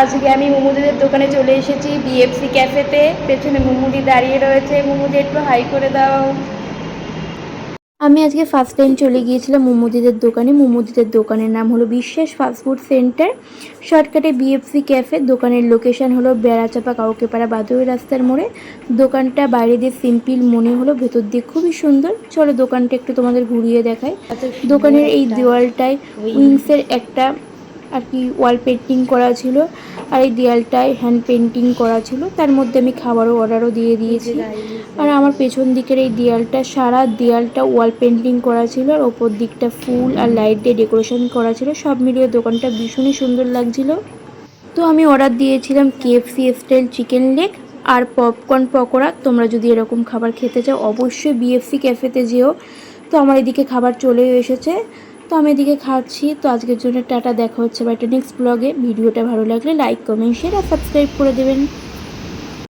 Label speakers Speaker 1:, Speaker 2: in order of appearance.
Speaker 1: আজকে আমি মোমোদের দোকানে চলে এসেছি বিএফসি ক্যাফেতে। পেছনে মোমোদি দাঁড়িয়ে রয়েছে। মোমোদি একটু হাই করে দাও। আমি আজকে ফার্স্ট টাইম চলে গিয়েছিলাম মোমোদিদের দোকানে। মোমোদিদের দোকানের নাম হলো বিশ্বাস ফাস্টফুড সেন্টার, শর্টকাটে বিএফসি ক্যাফে। দোকানের লোকেশন হলো বেড়াচাপা কাউকেপাড়া বাদুড়ি রাস্তার মোড়ে। দোকানটা বাইরে দিয়ে সিম্পল মনে হলো, ভেতর দিয়ে খুবই সুন্দর। চলো দোকানটা একটু তোমাদের ঘুরিয়ে দেখাই। দোকানের এই দেওয়ালটায় উইংসের একটা আর কি ওয়াল পেন্টিং করা ছিল, আর এই দেয়ালটায় হ্যান্ড পেন্টিং করা ছিল। তার মধ্যে আমি খাবারও অর্ডারও দিয়ে দিয়েছি। আর আমার পেছন দিকের এই দেয়ালটা, সারা দেয়ালটা ওয়াল পেন্টিং করা ছিল, আর ওপর দিকটা ফুল আর লাইট দিয়ে ডেকোরেশন করা ছিল। সব মিলিয়ে দোকানটা ভীষণই সুন্দর লাগছিল। তো আমি অর্ডার দিয়েছিলাম কেএফসি স্টাইল চিকেন লেগ আর পপকর্ন পকোড়া। তোমরা যদি এরকম খাবার খেতে চাও অবশ্যই বিএফসি ক্যাফেতে যেও। তো আমার এদিকে খাবার চলেও এসেছে, তো আমি এদিকে খাচ্ছি। তো আজকের জন্য টাটা, দেখা হচ্ছে বা একটা নেক্সট ব্লগে। ভিডিওটা ভালো লাগলে লাইক কমেন্ট শেয়ার আর সাবস্ক্রাইব করে দেবেন।